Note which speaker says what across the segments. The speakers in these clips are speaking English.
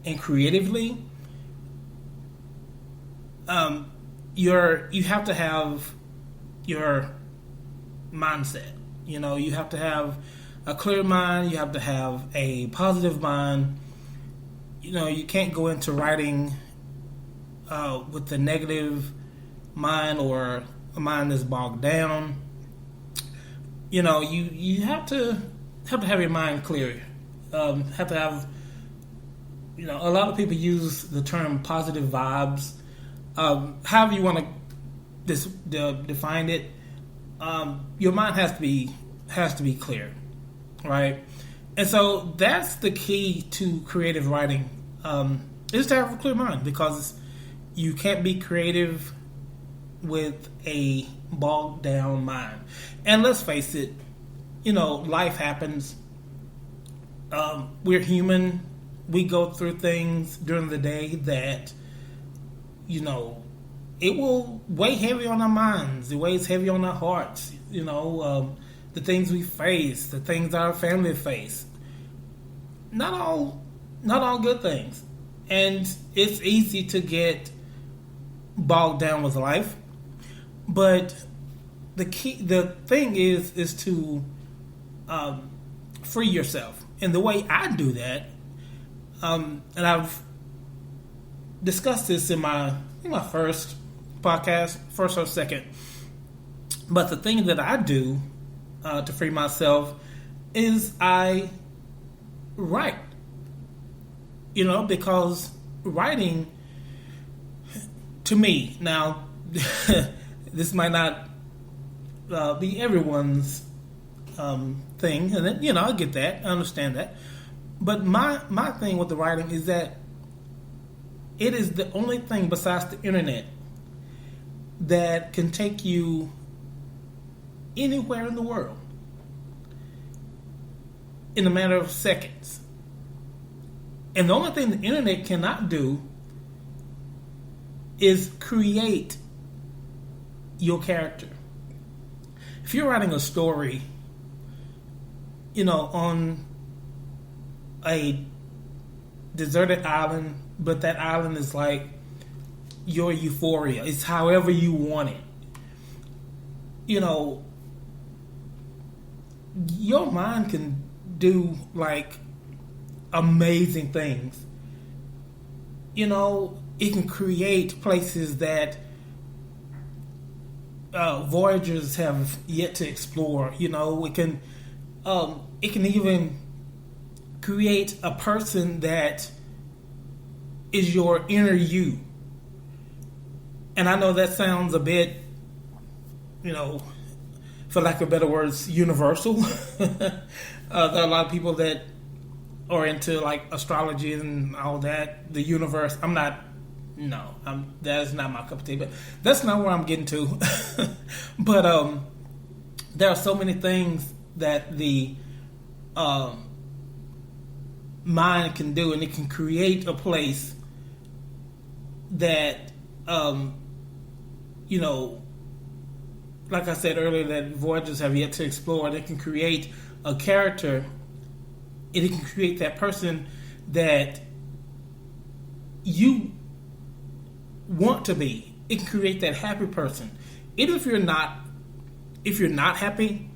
Speaker 1: and creatively, you have to have your mindset. You have to have a clear mind. You have to have a positive mind. You can't go into writing with a negative mind or a mind that's bogged down. You have to have your mind clear. Have to have. A lot of people use the term positive vibes. However you want to define it, your mind has to be clear, right? And so that's the key to creative writing, is to have a clear mind, because you can't be creative with a bogged down mind. And let's face it, life happens. We're human. We go through things during the day that, it will weigh heavy on our minds. It weighs heavy on our hearts. The things we face, the things our family face. Not all good things. And it's easy to get bogged down with life. But the thing is to free yourself. And the way I do that, and I've discussed this in my first podcast, first or second. But the thing that I do to free myself is I write. Because writing, to me, now, this might not be everyone's thing, and then, I get that, I understand that. But my thing with the writing is that it is the only thing besides the internet that can take you anywhere in the world in a matter of seconds. And the only thing the internet cannot do is create your character. If you're writing a story, on a deserted island, but that island is like your euphoria. It's however you want it. Your mind can do like amazing things. It can create places that voyagers have yet to explore. It can even create a person that is your inner you. And I know that sounds a bit, for lack of better words, universal. There are a lot of people that are into like astrology and all that, the universe. That's not my cup of tea, but that's not where I'm getting to. But there are so many things that the mind can do, and it can create a place that, like I said earlier, that voyagers have yet to explore. They can create a character, and it can create that person that you want to be. It can create that happy person. Even if you're not happy,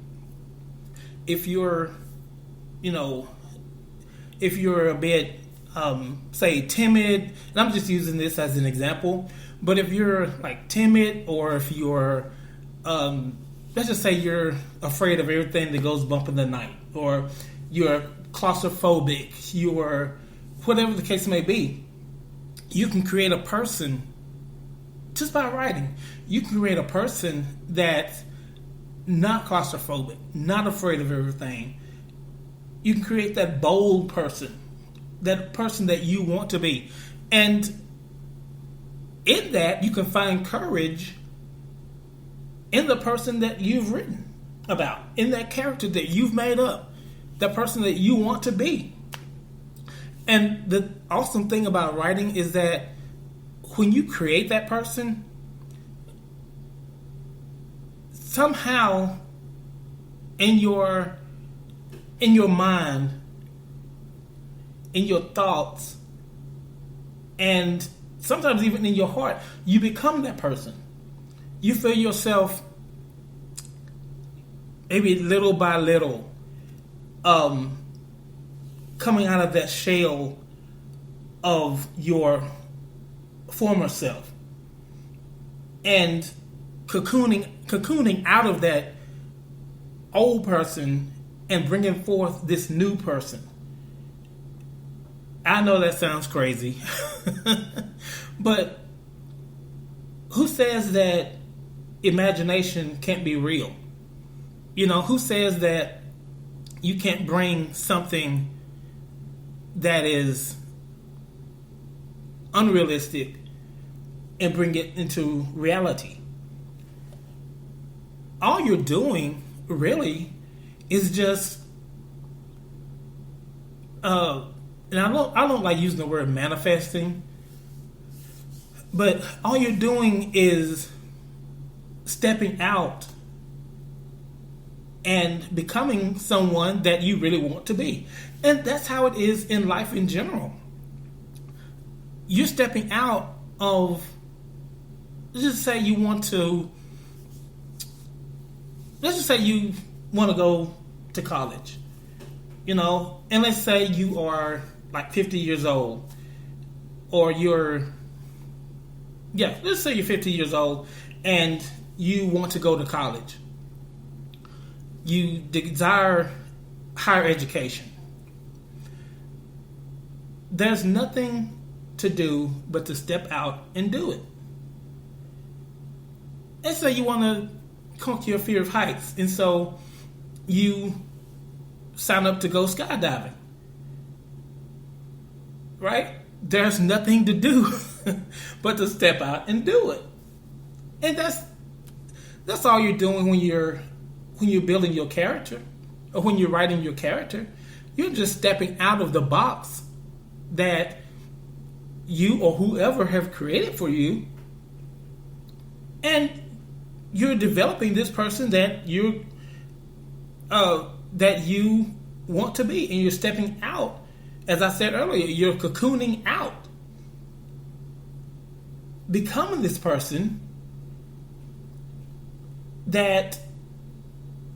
Speaker 1: if you're a bit, say, timid, and I'm just using this as an example, but if you're like timid, or if you're, let's just say you're afraid of everything that goes bump in the night, or you're claustrophobic, you're whatever the case may be, you can create a person just by writing. You can create a person that's not claustrophobic, not afraid of everything. You can create that bold person, that person that you want to be. And in that, you can find courage in the person that you've written about, in that character that you've made up, that person that you want to be. And the awesome thing about writing is that when you create that person, somehow in your mind, in your thoughts, And sometimes even in your heart, you become that person. You feel yourself maybe little by little coming out of that shell of your former self and cocooning out of that old person and bringing forth this new person. I know that sounds crazy, but who says that imagination can't be real? You know, who says that you can't bring something that is unrealistic and bring it into reality? All you're doing really is just and I don't like using the word manifesting, but all you're doing is stepping out and becoming someone that you really want to be. And that's how it is in life in general. You're stepping out of, let's just say you want to go to college, you know, and let's say you are like 50 years old, or let's say you're 50 years old and you want to go to college. You desire higher education. There's nothing to do but to step out and do it. Let's say you want to conquer your fear of heights, and so you sign up to go skydiving. Right? There's nothing to do but to step out and do it. And that's all you're doing when you're building your character, or when you're writing your character. You're just stepping out of the box that you or whoever have created for you, and you're developing this person that you want to be, and you're stepping out. As I said earlier, you're cocooning out, becoming this person that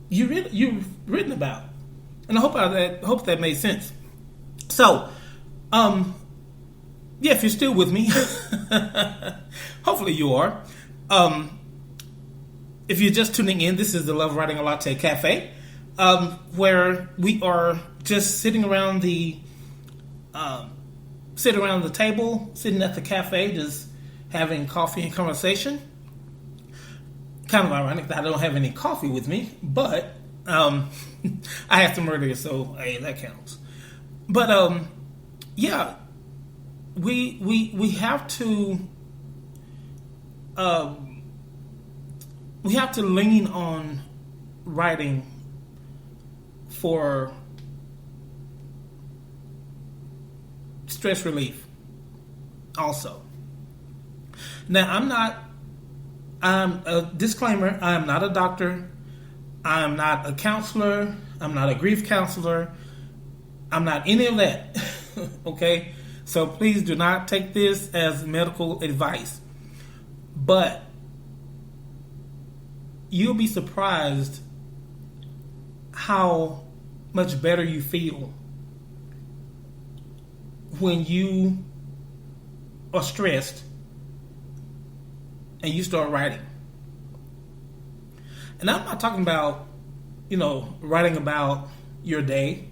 Speaker 1: you've written about. And I hope that made sense. So, if you're still with me, hopefully you are. If you're just tuning in, this is the Love Writing a Latte Cafe, where we are just sitting around the table, sitting at the cafe, just having coffee and conversation. Kind of ironic that I don't have any coffee with me, but I had some earlier, so hey, that counts. But we have to lean on writing for stress relief also. Now, I'm a disclaimer, I am not a doctor, I am not a counselor, I'm not a grief counselor, I'm not any of that. Okay? So please do not take this as medical advice. But you'll be surprised how much better you feel when you are stressed and you start writing. And I'm not talking about, writing about your day,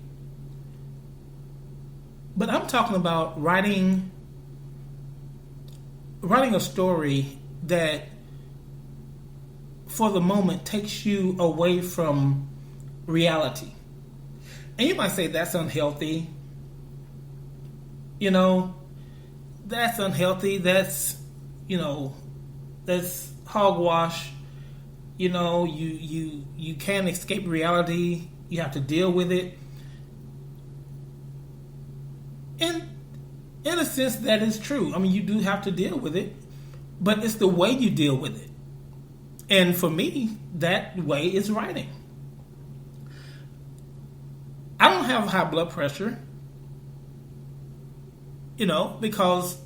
Speaker 1: but I'm talking about writing a story that for the moment takes you away from reality. And you might say that's unhealthy. That's unhealthy. That's hogwash. You can't escape reality. You have to deal with it. And in a sense, that is true. I mean, you do have to deal with it, but it's the way you deal with it. And for me, that way is writing. I don't have high blood pressure, because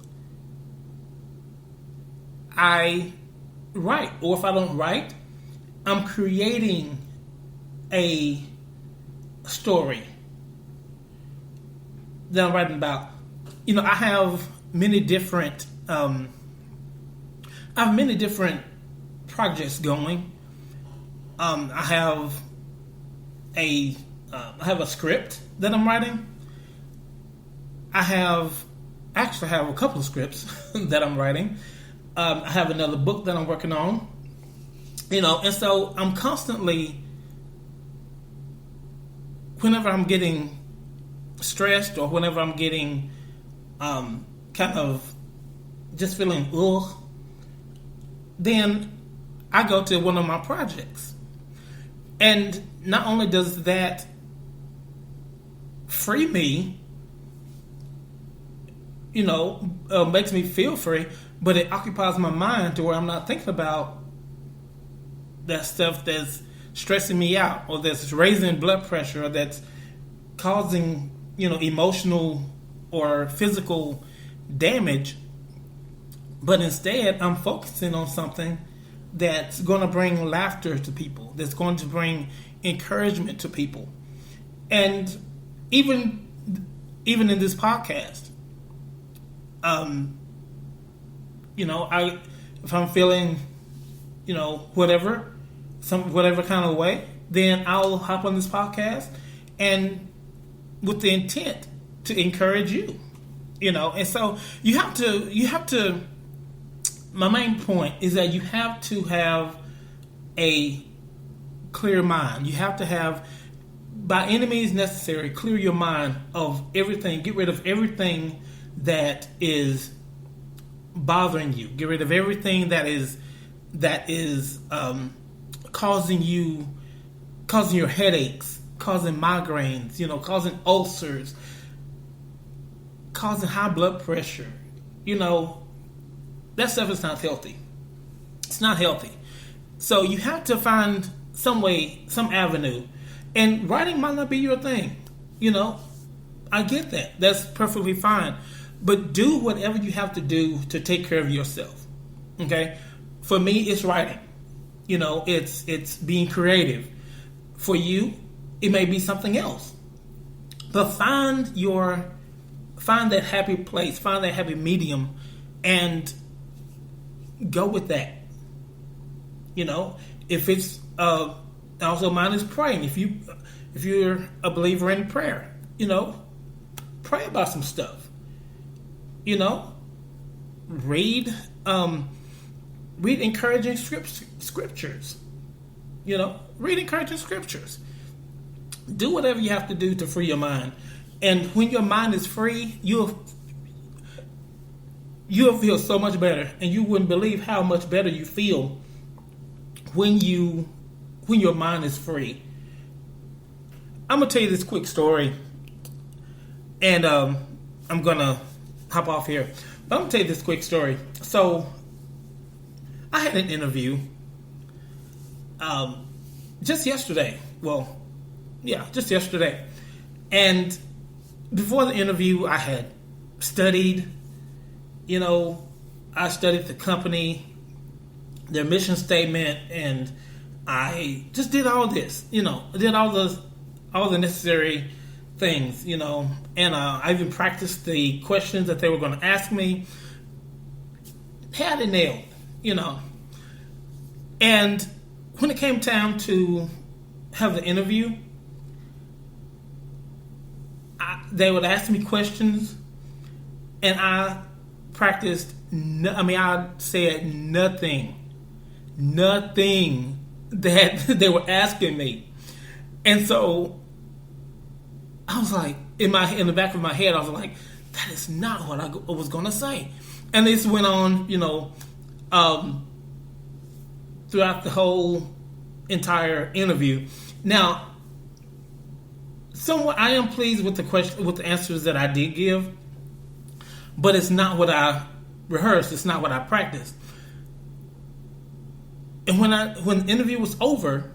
Speaker 1: I write. Or if I don't write, I'm creating a story that I'm writing about. I have many different projects going. I have a script that I'm writing. I have a couple of scripts that I'm writing. I have another book that I'm working on. And so I'm constantly, whenever I'm getting stressed or whenever I'm getting kind of just feeling then I go to one of my projects. And not only does that free me, makes me feel free, but it occupies my mind to where I'm not thinking about that stuff that's stressing me out, or that's raising blood pressure, or that's causing, emotional or physical damage. But instead, I'm focusing on something that's going to bring laughter to people, that's going to bring encouragement to people. And even in this podcast, if I'm feeling, whatever kind of way, then I'll hop on this podcast, and with the intent to encourage you, And so you have to. My main point is that you have to have a clear mind. You have to have, by any means necessary, clear your mind of everything. Get rid of everything that is bothering you. Get rid of everything that is causing your headaches, causing migraines, causing ulcers, causing high blood pressure. That stuff is not healthy. It's not healthy. So you have to find some way, some avenue. And writing might not be your thing. I get that. That's perfectly fine. But do whatever you have to do to take care of yourself. Okay? For me, it's writing. It's being creative. For you, it may be something else. But find that happy place, find that happy medium, and go with that. If it's also mine is praying. If you're a believer in prayer, pray about some stuff. Read encouraging scriptures. Read encouraging scriptures. Do whatever you have to do to free your mind. And when your mind is free, you'll feel so much better, and you wouldn't believe how much better you feel when your mind is free. I'm gonna tell you this quick story, and I'm gonna hop off here. But I'm gonna tell you this quick story. So I had an interview just yesterday. Just yesterday, and before the interview, I had studied. I studied the company, their mission statement, and I just did all this. I did all the necessary things. And I even practiced the questions that they were going to ask me. Had it nailed. And when it came time to have the interview, they would ask me questions, and I practiced. I said nothing that they were asking me, and so I was like, in the back of my head, I was like, that is not what I was going to say. And this went on, throughout the whole entire interview. Now, somewhat I am pleased with the answers that I did give, but it's not what I rehearsed. It's not what I practiced. And when the interview was over,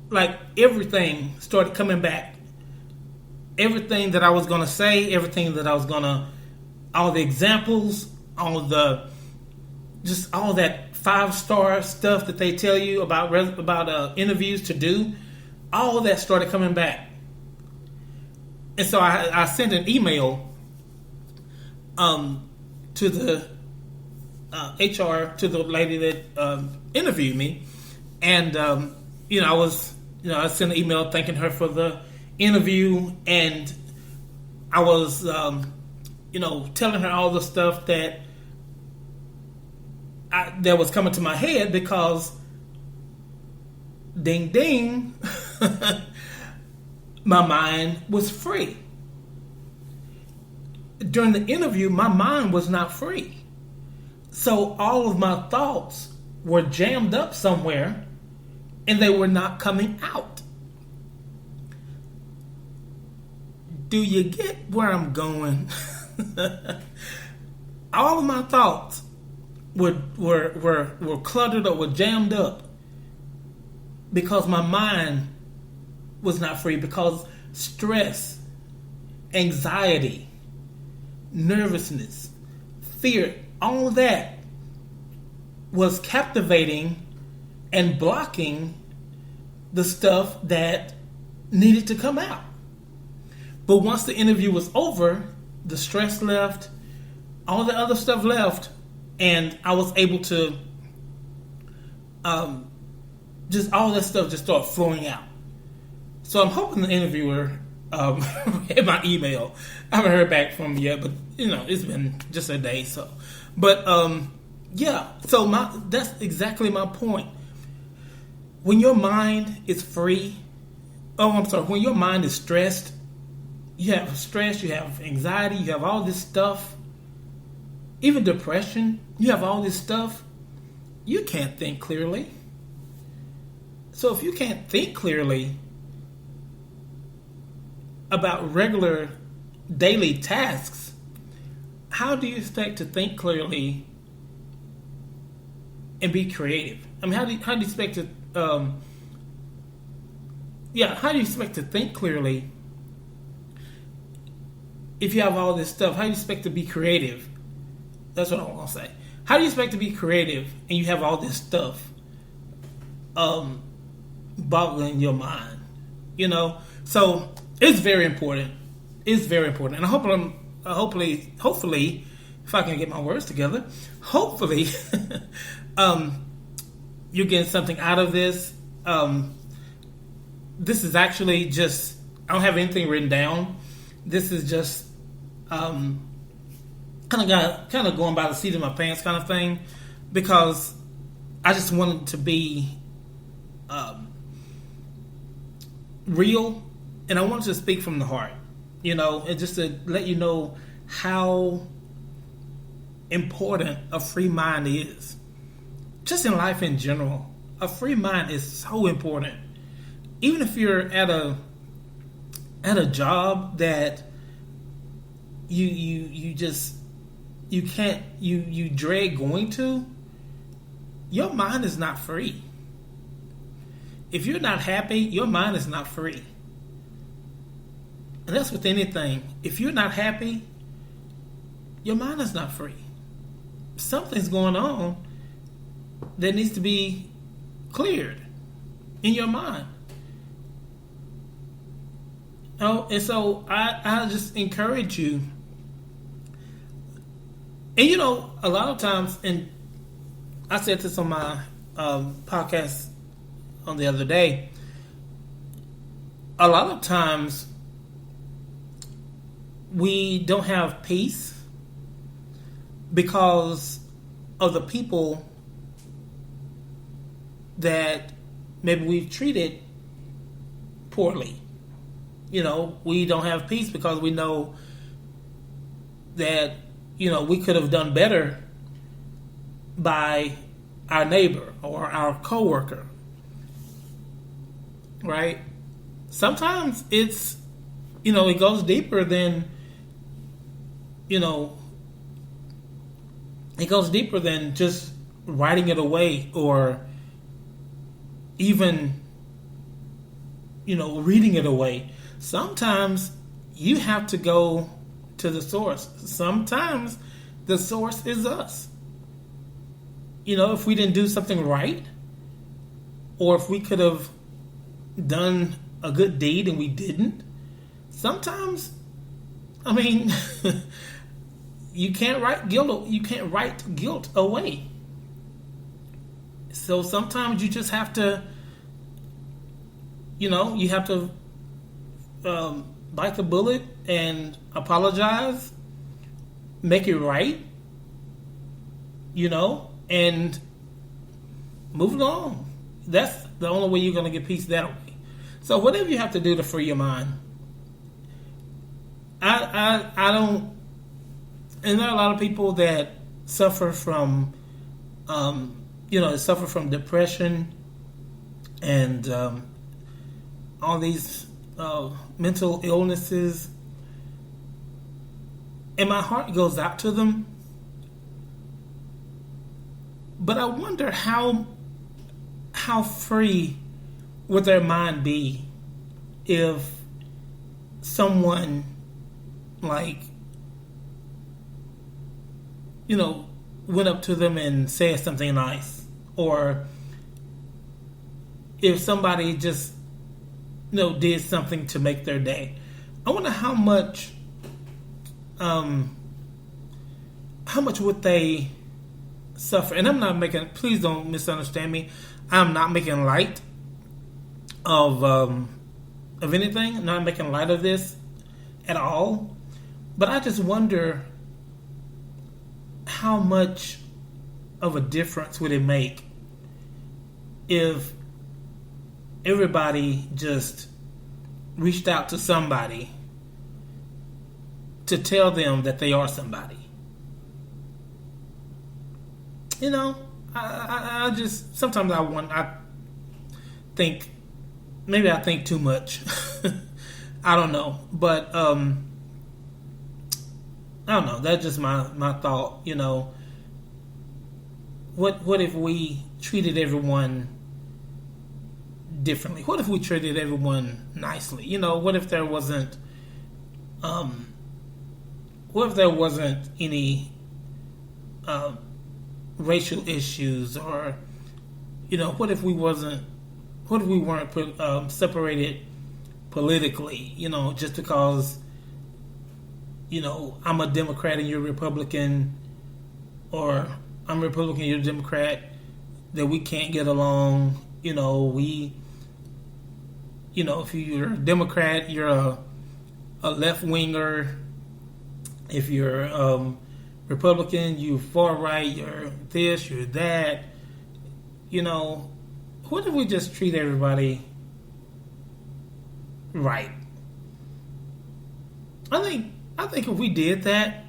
Speaker 1: like, everything started coming back. Everything that I was going to say, everything that I was going to, all the examples, all the just all that 5-star stuff that they tell you about interviews to do, all of that started coming back. And so I sent an email to the HR, to the lady that interviewed me, and I sent an email thanking her for the interview, and I was telling her all the stuff that was coming to my head, because ding ding, my mind was free. During the interview, my mind was not free. So all of my thoughts were jammed up somewhere, and they were not coming out. Do you get where I'm going? All of my thoughts were cluttered or were jammed up because my mind was not free, because stress, anxiety, nervousness, fear, all of that was captivating and blocking the stuff that needed to come out. But once the interview was over, the stress left, all the other stuff left, and I was able to just all that stuff just started flowing out. So I'm hoping the interviewer read my email. I haven't heard back from him yet, but it's been just a day. So, but so that's exactly my point. When your mind is free, when your mind is stressed, you have stress, you have anxiety, you have all this stuff, even depression, you have all this stuff, you can't think clearly. So if you can't think clearly about regular daily tasks, how do you expect to think clearly and be creative? I mean, how do you expect to how do you expect to think clearly if you have all this stuff? How do you expect to be creative? That's what I want to say. How do you expect to be creative and you have all this stuff boggling your mind? So it's very important. It's very important, and hopefully, if I can get my words together, hopefully, you're getting something out of this. This is actually just, I don't have anything written down. This is just kind of going by the seat of my pants kind of thing, because I just wanted to be real, and I wanted to speak from the heart, and just to let you know how important a free mind is. Just in life in general, a free mind is so important. Even if you're at a job that you dread going to, your mind is not free. If you're not happy, your mind is not free. And that's with anything. If you're not happy, your mind is not free. Something's going on that needs to be cleared in your mind. And so I just encourage you. And a lot of times, and I said this on my podcast on the other day, a lot of times we don't have peace because of the people that maybe we've treated poorly. We don't have peace because we know that, we could have done better by our neighbor or our coworker. Right? Sometimes it's, it goes deeper than, it goes deeper than just writing it away or even, reading it away. Sometimes you have to go to the source. Sometimes the source is us. if we didn't do something right, or if we could have done a good deed and we didn't, sometimes, you can't write guilt away. So sometimes you just have to, you have to bite the bullet and apologize, make it right, and move along. That's the only way you're going to get peace that way. So whatever you have to do to free your mind, I don't. And there are a lot of people that suffer from, suffer from depression and all these mental illnesses. And my heart goes out to them. But I wonder how free would their mind be if someone went up to them and said something nice, or if somebody just did something to make their day. I wonder how much would they suffer. And I'm not making, please don't misunderstand me, I'm not making light of anything. I'm not making light of this at all. But I just wonder how much of a difference would it make if everybody just reached out to somebody to tell them that they are somebody. I just, sometimes I think, maybe I think too much. I don't know. But, I don't know. That's just my thought, What if we treated everyone differently? What if we treated everyone nicely? What if there wasn't any racial issues, or what if we weren't separated politically, just because I'm a Democrat and you're a Republican, or I'm a Republican, you're a Democrat, that we can't get along. If you're a Democrat, you're a left winger. If you're Republican, you far right, you're this, you're that. What if we just treat everybody right? I think if we did that,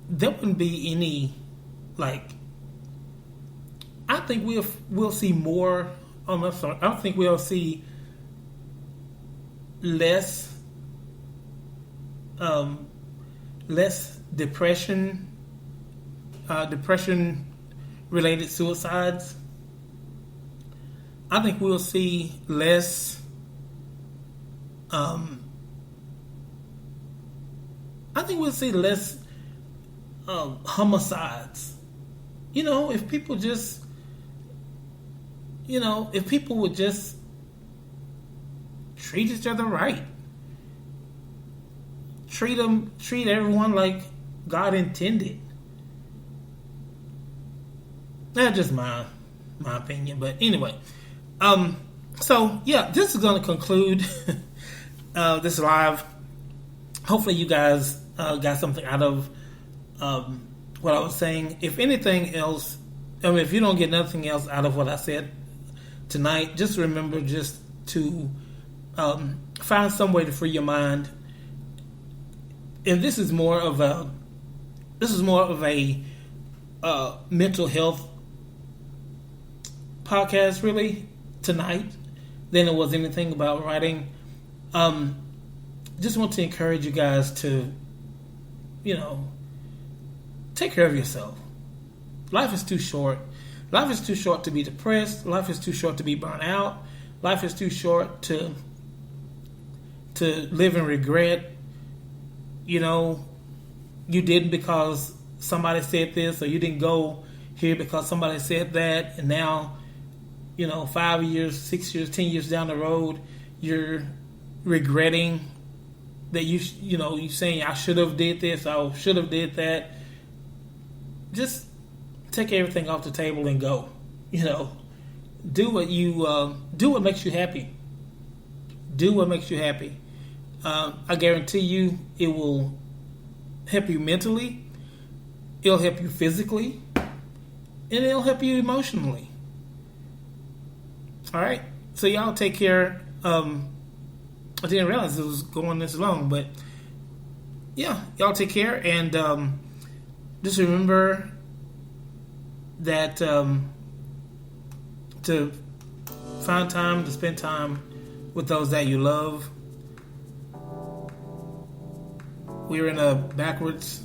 Speaker 1: there wouldn't be any, I think we'll see more. I'm sorry. I think we'll see less depression, depression-related suicides. I think we'll see less. I think we'll see less homicides. If people just, if people would just treat each other right, treat everyone like God intended. That's just my opinion. But anyway, so yeah, this is going to conclude this live. Hopefully, you guys got something out of what I was saying. If anything else, if you don't get nothing else out of what I said tonight, just remember just to find some way to free your mind. And this is more of a mental health podcast, really, tonight, than it was anything about writing. Just want to encourage you guys to, take care of yourself. Life is too short. Life is too short to be depressed. Life is too short to be burnt out. Life is too short to live in regret. You didn't because somebody said this, or you didn't go here because somebody said that, and now, 5 years, 6 years, 10 years down the road, you're regretting that you saying I should have did this, I should have did that. Just take everything off the table and go. Do what makes you happy. Do what makes you happy. I guarantee you, it will help you mentally. It'll help you physically, and it'll help you emotionally. All right, so y'all take care. I didn't realize it was going this long, but yeah, y'all take care, and just remember that to find time to spend time with those that you love. We're in a backwards,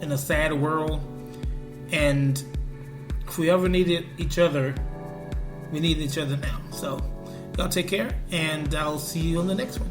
Speaker 1: in a sad world, and if we ever needed each other, we need each other now. So y'all take care, and I'll see you on the next one.